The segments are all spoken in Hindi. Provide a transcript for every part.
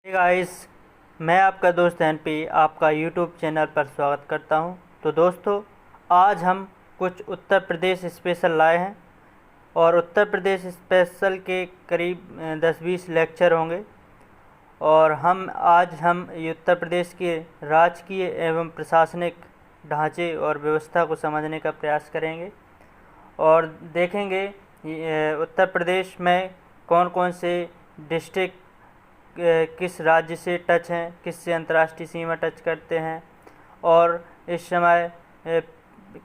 हे गाइस, मैं आपका दोस्त एनपी आपका यूट्यूब चैनल पर स्वागत करता हूं। तो दोस्तों, आज हम कुछ उत्तर प्रदेश स्पेशल लाए हैं और उत्तर प्रदेश स्पेशल के करीब 10-20 लेक्चर होंगे और आज हम ये उत्तर प्रदेश के राजकीय एवं प्रशासनिक ढांचे और व्यवस्था को समझने का प्रयास करेंगे और देखेंगे उत्तर प्रदेश में कौन कौन से डिस्ट्रिक्ट किस राज्य से टच हैं, किस से अंतर्राष्ट्रीय सीमा टच करते हैं और इस समय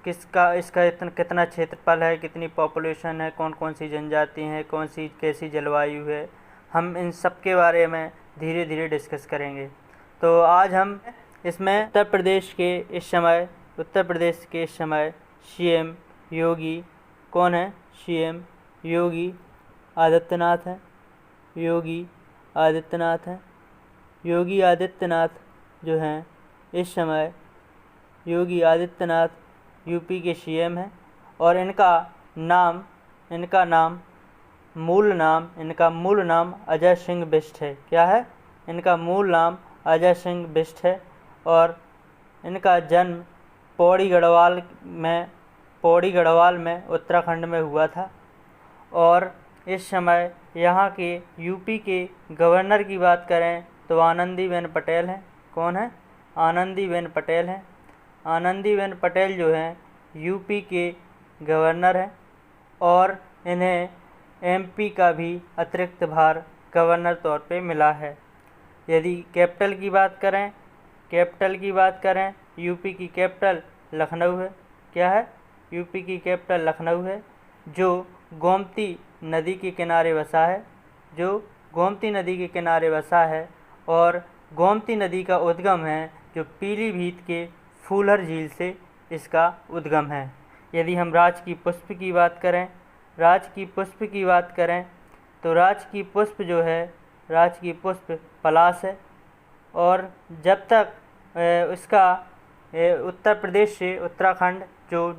इसका कितना क्षेत्रफल है, कितनी पॉपुलेशन है, कौन कौन सी जनजाति हैं, कौन सी कैसी जलवायु है। हम इन सब के बारे में धीरे धीरे डिस्कस करेंगे। तो आज हम इसमें उत्तर प्रदेश के इस समय सीएम योगी कौन है? सीएम योगी आदित्यनाथ हैं। योगी आदित्यनाथ जो हैं इस समय योगी आदित्यनाथ यूपी के सीएम हैं और इनका मूल नाम अजय सिंह बिष्ट है। क्या है? इनका मूल नाम अजय सिंह बिष्ट है और इनका जन्म पौड़ी गढ़वाल में उत्तराखंड में हुआ था। और इस समय यहाँ के यूपी के गवर्नर की बात करें तो आनंदीबेन पटेल हैं। कौन है? आनंदीबेन पटेल हैं। आनंदीबेन पटेल जो हैं यूपी के गवर्नर हैं और इन्हें एमपी का भी अतिरिक्त भार गवर्नर तौर पे मिला है। यदि कैपिटल की बात करें यूपी की कैपिटल लखनऊ है। क्या है? यूपी की कैपिटल लखनऊ है जो गोमती नदी के किनारे बसा है और गोमती नदी का उद्गम है जो पीलीभीत के फूलहर झील से इसका उद्गम है। यदि हम राजकीय पुष्प की बात करें तो राजकीय पुष्प पलाश है और जब तक इसका उत्तर प्रदेश से उत्तराखंड जो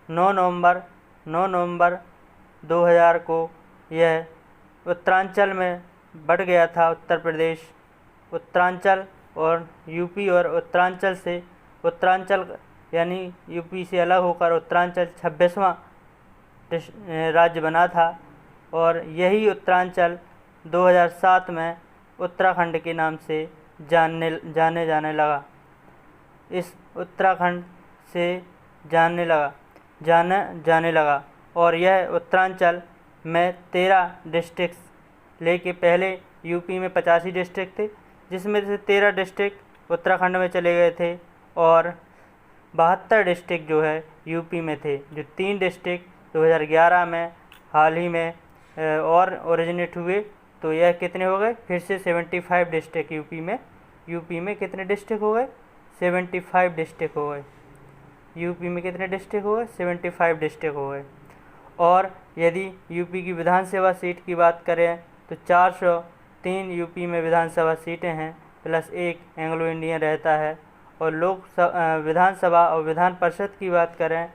9 नवंबर 2000 को यह उत्तरांचल में बढ़ गया था। उत्तरांचल और यूपी और उत्तरांचल यानी यूपी से अलग होकर उत्तरांचल 26वां राज्य बना था और यही उत्तरांचल 2007 में उत्तराखंड के नाम से जाने लगा और यह उत्तरांचल में 13 डिस्ट्रिक्ट लेके पहले यूपी में 85 डिस्ट्रिक्ट थे, जिसमें से 13 डिस्ट्रिक्ट उत्तराखंड में चले गए थे और 72 डिस्ट्रिक्ट जो है यूपी में थे। जो 3 डिस्ट्रिक्ट 2011 में हाल ही में और ओरिजिनेट हुए, तो यह कितने हो गए? फिर से 75 डिस्ट्रिक्ट यूपी में कितने डिस्ट्रिक्ट हो गए? 75 डिस्ट्रिक्ट हो गए। यूपी में कितने डिस्ट्रिक्ट हो गए? 75 डिस्ट्रिक्ट हो गए। और यदि यूपी की विधानसभा सीट की बात करें तो 403 यूपी में विधानसभा सीटें हैं प्लस 1 एंग्लो इंडियन रहता है। और विधानसभा और विधान परिषद की बात करें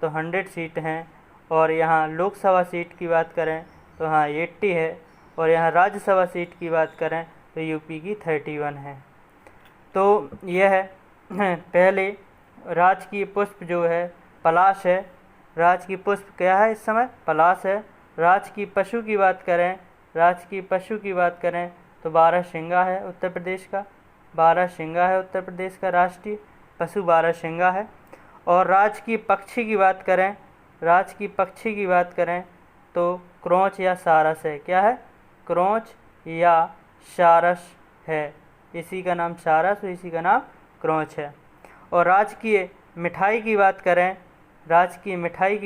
तो 100 सीट हैं और यहाँ लोकसभा सीट की बात करें तो हाँ 80 है और यहाँ राज्यसभा सीट की बात करें तो यूपी की 31 है। तो यह है पहले राजकीय पुष्प जो है पलाश है। राजकीय पुष्प क्या है इस समय? पलाश है। राजकीय पशु की बात करें तो बारहसिंगा है उत्तर प्रदेश का राष्ट्रीय पशु बारहसिंगा है। और राजकीय पक्षी की बात करें तो क्रोंच या सारस है। क्या है? क्रोंच या सारस है। इसी का नाम सारस और इसी का नाम क्रोंच है। और राजकीय मिठाई की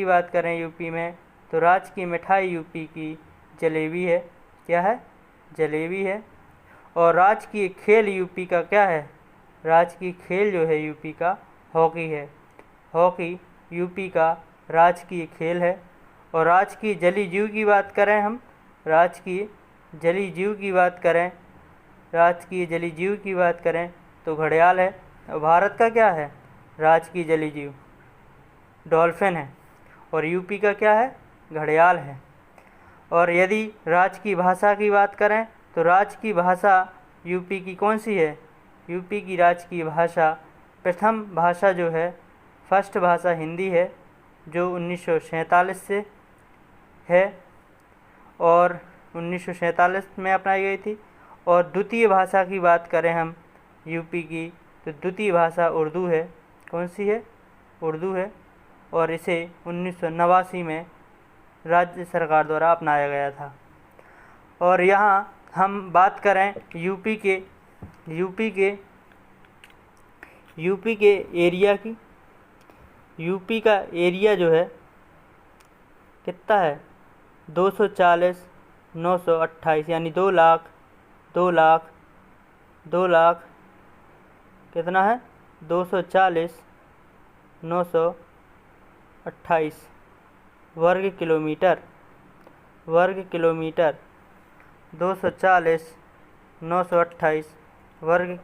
बात करें यूपी में तो राजकीय मिठाई यूपी की जलेबी है। क्या है? जलेबी है। और राजकीय खेल यूपी का क्या है? राजकीय खेल जो है यूपी का हॉकी है। हॉकी यूपी का राजकीय खेल है। और राजकीय जलीय जीव की बात करें तो घड़ियाल है। और भारत का क्या है राजकीय जलीय जीव? डॉल्फिन है। और यूपी का क्या है? घड़ियाल है। और यदि राज्य की भाषा की बात करें तो राज्य की भाषा यूपी की कौन सी है? यूपी की राज्य की भाषा, प्रथम भाषा जो है, फर्स्ट भाषा हिंदी है, जो 1947 से है और 1947 में अपनाई गई थी। और द्वितीय भाषा की बात करें हम यूपी की, तो द्वितीय भाषा उर्दू है। कौन सी है? उर्दू है। और इसे 1989 में राज्य सरकार द्वारा अपनाया गया था। और यहाँ हम बात करें यूपी के एरिया की। यूपी का एरिया जो है कितना है? 240,928, यानी 2 लाख कितना है? 240,928 वर्ग किलोमीटर। 240,928 वर्ग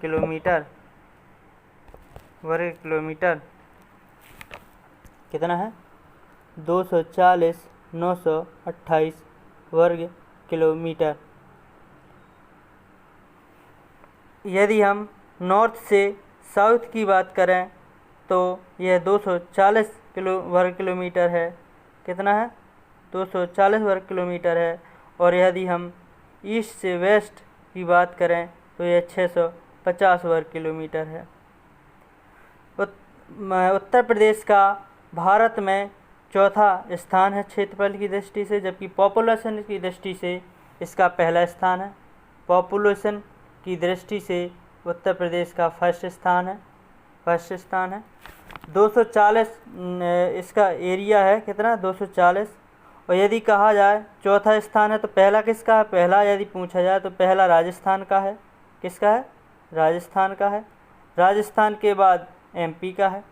किलोमीटर कितना है? 240,928 वर्ग किलोमीटर। यदि हम नॉर्थ से साउथ की बात करें तो यह 240 वर्ग किलोमीटर है। कितना है? 240 वर्ग किलोमीटर है। और यदि हम ईस्ट से वेस्ट की बात करें तो यह 650 वर्ग किलोमीटर है। उत्तर प्रदेश का भारत में चौथा स्थान है क्षेत्रफल की दृष्टि से, जबकि पॉपुलेशन की दृष्टि से इसका पहला स्थान है। पॉपुलेशन की दृष्टि से उत्तर प्रदेश का फर्स्ट स्थान है। 240 इसका एरिया है। कितना? 240। और यदि कहा जाए चौथा स्थान है तो पहला किसका है? पहला यदि पूछा जाए तो पहला राजस्थान का है। किसका है? राजस्थान का है। राजस्थान के बाद एमपी का है।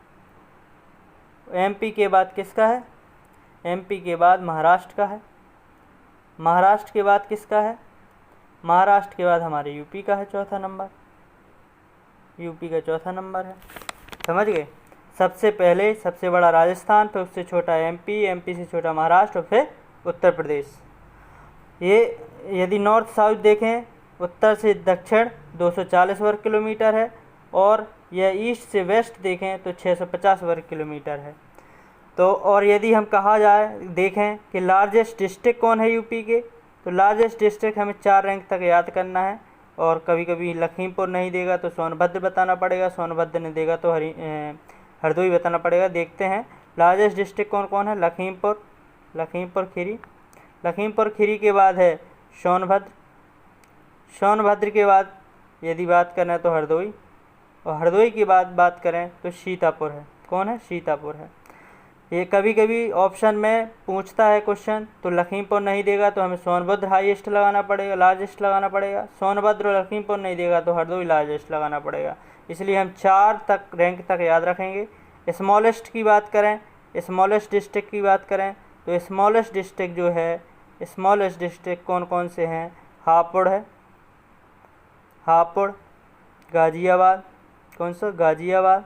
एमपी के बाद किसका है? एमपी के बाद महाराष्ट्र का है। महाराष्ट्र के बाद किसका है? महाराष्ट्र के बाद हमारे यूपी का है चौथा नंबर। यूपी का चौथा नंबर है। समझ गए? सबसे पहले सबसे बड़ा राजस्थान, फिर उससे छोटा एमपी, एमपी से छोटा महाराष्ट्र, और फिर उत्तर प्रदेश। ये यदि नॉर्थ साउथ देखें, उत्तर से दक्षिण 240 वर्ग किलोमीटर है, और यह ईस्ट से वेस्ट देखें तो 650 वर्ग किलोमीटर है। तो और यदि हम कहा जाए देखें कि लार्जेस्ट डिस्ट्रिक्ट कौन है यूपी के, तो लार्जेस्ट डिस्ट्रिक्ट हमें 4 रैंक तक याद करना है। और कभी कभी लखीमपुर नहीं देगा तो सोनभद्र बताना पड़ेगा, सोनभद्र नहीं देगा तो हरदोई बताना पड़ेगा। देखते हैं लार्जेस्ट डिस्ट्रिक्ट कौन कौन है। लखीमपुर खीरी के बाद है सोनभद्र के बाद यदि बात करें तो हरदोई, और हरदोई की बात करें तो सीतापुर है। कौन है? सीतापुर है। ये कभी कभी ऑप्शन में पूछता है क्वेश्चन, तो लखीमपुर नहीं देगा तो हमें सोनभद्र हाईएस्ट लगाना पड़ेगा, लार्जेस्ट लगाना पड़ेगा। सोनभद्र और लखीमपुर नहीं देगा तो हरदोई लार्जेस्ट लगाना पड़ेगा। इसलिए हम 4 तक रैंक तक याद रखेंगे। स्मॉलेस्ट की बात करें, स्मॉलेस्ट डिस्ट्रिक्ट की बात करें तो स्मॉलेस्ट डिस्ट्रिक्ट जो है, स्मॉलेस्ट डिस्ट्रिक्ट कौन कौन से हैं? हापुड़ है, हापुड़, गाज़ियाबाद, कौन सा? गाज़ियाबाद,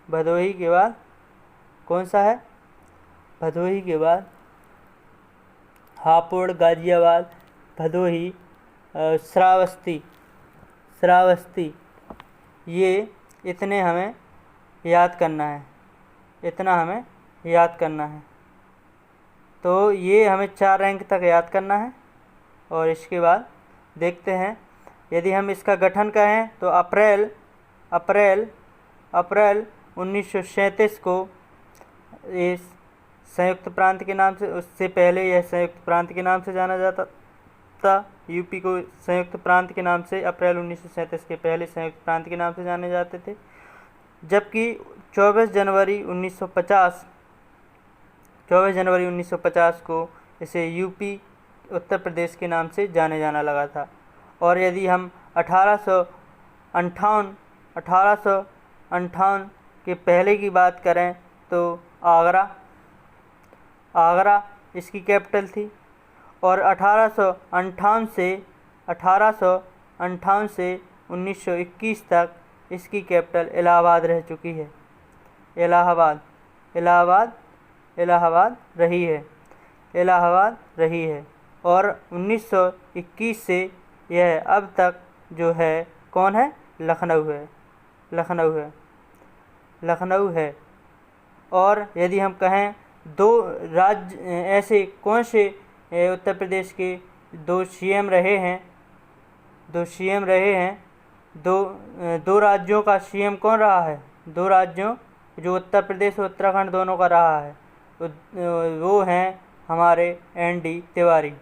भदोही के बाद कौन सा है? भदोही के बाद हापुड़, गाज़ियाबाद, भदोही, श्रावस्ती। ये इतने हमें याद करना है। तो ये हमें 4 रैंक तक याद करना है। और इसके बाद देखते हैं, यदि हम इसका गठन कहें तो अप्रैल 1937 को इस संयुक्त प्रांत के नाम से, उससे पहले यह संयुक्त प्रांत के नाम से जाना जाता था। यूपी को संयुक्त प्रांत के नाम से अप्रैल 1937 के पहले संयुक्त प्रांत के नाम से जाने जाते थे। जबकि 24 जनवरी 1950 को इसे यूपी उत्तर प्रदेश के नाम से जाना लगा था। और यदि हम 1858 के पहले की बात करें तो आगरा इसकी कैपिटल थी। और 1858 से 1921 तक इसकी कैपिटल इलाहाबाद रह चुकी है। इलाहाबाद इलाहाबाद रही है, इलाहाबाद रही है। और 1921 से यह अब तक जो है कौन है, लखनऊ है, लखनऊ है, लखनऊ है। और यदि हम कहें दो राज्य ऐसे कौन से उत्तर प्रदेश के दो सीएम रहे हैं, दो सीएम रहे हैं, दो राज्यों का सीएम कौन रहा है, दो राज्यों जो उत्तर प्रदेश और उत्तराखंड दोनों का रहा है, वो हैं हमारे ND. Tiwari,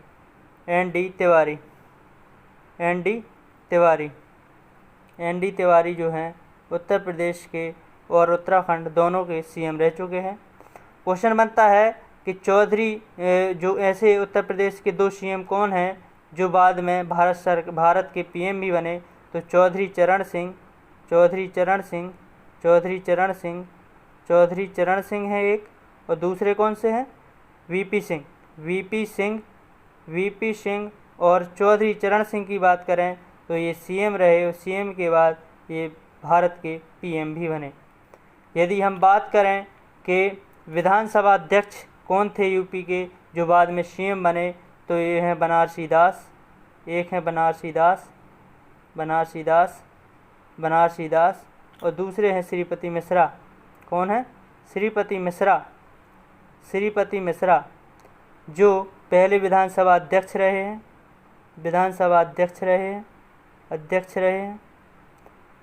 ND. Tiwari, ND. Tiwari, ND. Tiwari जो हैं उत्तर प्रदेश के और उत्तराखंड दोनों के सीएम रह चुके हैं। क्वेश्चन बनता है कि चौधरी जो ऐसे उत्तर प्रदेश के दो सीएम कौन हैं जो बाद में भारत के पीएम भी बने, तो चौधरी चरण सिंह, चौधरी चरण सिंह, चौधरी चरण सिंह, चौधरी चरण सिंह है एक, और दूसरे कौन से हैं, VP Singh, VP Singh, VP Singh. और चौधरी चरण सिंह की बात करें तो ये सीएम रहे, और सीएम के बाद ये भारत के पीएम भी बने। यदि हम बात करें कि विधानसभा अध्यक्ष कौन थे यूपी के जो बाद में सीएम बने, तो ये हैं बनारसी दास, एक हैं बनारसी दास, बनारसी दास, बनारसी दास, और दूसरे हैं श्रीपति मिश्रा। कौन है, श्रीपति मिश्रा, श्रीपति मिश्रा जो पहले विधानसभा अध्यक्ष रहे हैं, विधानसभा अध्यक्ष रहे हैं, अध्यक्ष रहे हैं।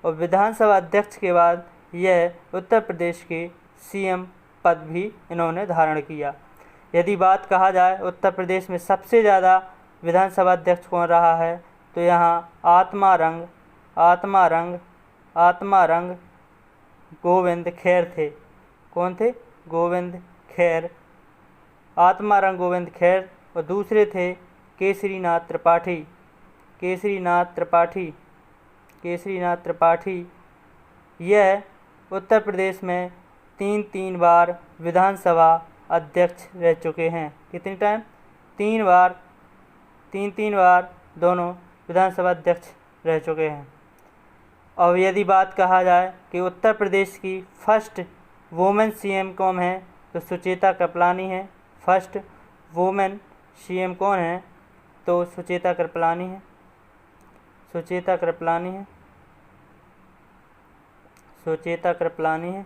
और विधानसभा अध्यक्ष के बाद यह उत्तर प्रदेश के सीएम पद भी इन्होंने धारण किया। यदि बात कहा जाए उत्तर प्रदेश में सबसे ज़्यादा विधानसभा अध्यक्ष कौन रहा है, तो यहाँ आत्मारंग, आत्मारंग, आत्मारंग गोविंद खैर थे। कौन थे, गोविंद खैर, आत्मारंग गोविंद खैर। और दूसरे थे केसरीनाथ त्रिपाठी, केसरीनाथ त्रिपाठी, केसरीनाथ त्रिपाठी। यह उत्तर प्रदेश में तीन बार विधानसभा अध्यक्ष रह चुके हैं। कितनी टाइम, 3 बार, तीन बार दोनों विधानसभा अध्यक्ष रह चुके हैं। अब यदि बात कहा जाए कि उत्तर प्रदेश की फर्स्ट वुमेन सीएम कौन है, तो सुचेता कृपलानी है। फर्स्ट वुमेन सीएम कौन है, तो सुचेता कृपलानी है, सुचेता कृपलानी है, सुचेता कृपलानी है।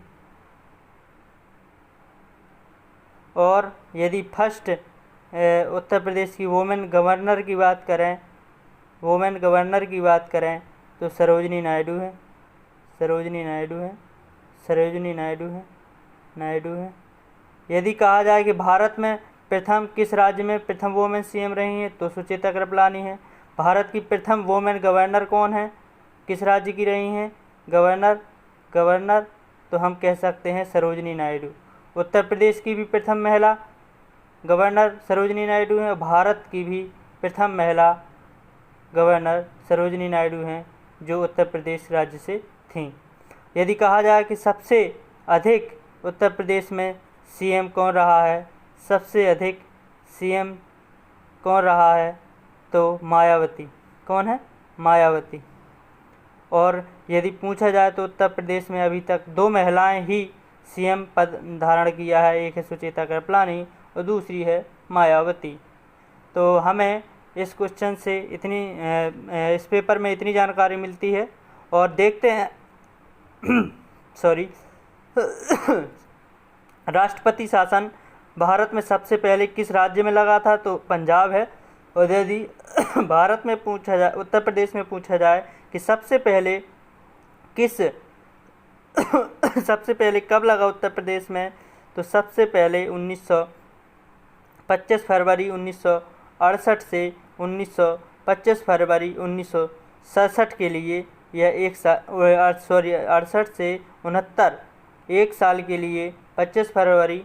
और यदि फर्स्ट उत्तर प्रदेश की वुमेन गवर्नर की बात करें, वुमेन गवर्नर की बात करें तो सरोजनी नायडू है, सरोजनी नायडू है, सरोजनी नायडू है, नायडू है। यदि कहा जाए कि भारत में प्रथम किस राज्य में प्रथम वुमेन सीएम रही हैं, तो सुचेता कृपलानी है। भारत की प्रथम वुमेन गवर्नर कौन है, किस राज्य की रही हैं गवर्नर, गवर्नर तो हम कह सकते हैं सरोजनी नायडू। उत्तर प्रदेश की भी प्रथम महिला गवर्नर सरोजनी नायडू हैं, और भारत की भी प्रथम महिला गवर्नर सरोजनी नायडू हैं जो उत्तर प्रदेश राज्य से थीं। यदि कहा जाए कि सबसे अधिक उत्तर प्रदेश में सीएम कौन रहा है, सबसे अधिक सीएम कौन रहा है, तो मायावती। कौन है, मायावती। और यदि पूछा जाए तो उत्तर प्रदेश में अभी तक 2 महिलाएं ही सीएम पद धारण किया है, एक है सुचेता कृपलानी और दूसरी है मायावती। तो हमें इस क्वेश्चन से इतनी इस पेपर में इतनी जानकारी मिलती है। और देखते हैं सॉरी राष्ट्रपति शासन भारत में सबसे पहले किस राज्य में लगा था, तो पंजाब है। और यदि भारत में पूछा जाए, उत्तर प्रदेश में पूछा जाए कि सबसे पहले किस सबसे पहले कब लगा उत्तर प्रदेश में, तो सबसे पहले 25 फरवरी 1968 से 25 फरवरी 1967 के लिए यह 68 से 69 1 साल के लिए 25 फरवरी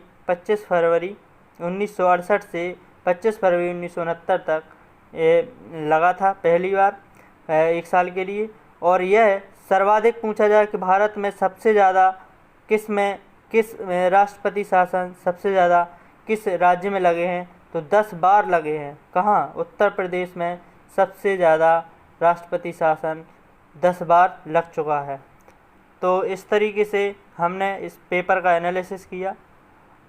1968 से 25 फरवरी 1969 तक लगा था पहली बार 1 साल के लिए। और यह सर्वाधिक पूछा जाए कि भारत में सबसे ज़्यादा किस राष्ट्रपति शासन सबसे ज़्यादा किस राज्य में लगे हैं, तो 10 बार लगे हैं। कहाँ, उत्तर प्रदेश में सबसे ज़्यादा राष्ट्रपति शासन 10 बार लग चुका है। तो इस तरीके से हमने इस पेपर का एनालिसिस किया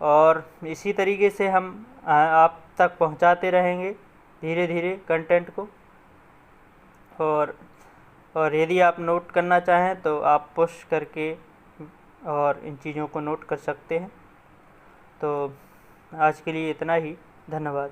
और इसी तरीके से हम आप तक पहुंचाते रहेंगे धीरे धीरे कंटेंट को। और यदि आप नोट करना चाहें तो आप पुश करके और इन चीज़ों को नोट कर सकते हैं। तो आज के लिए इतना ही। धन्यवाद।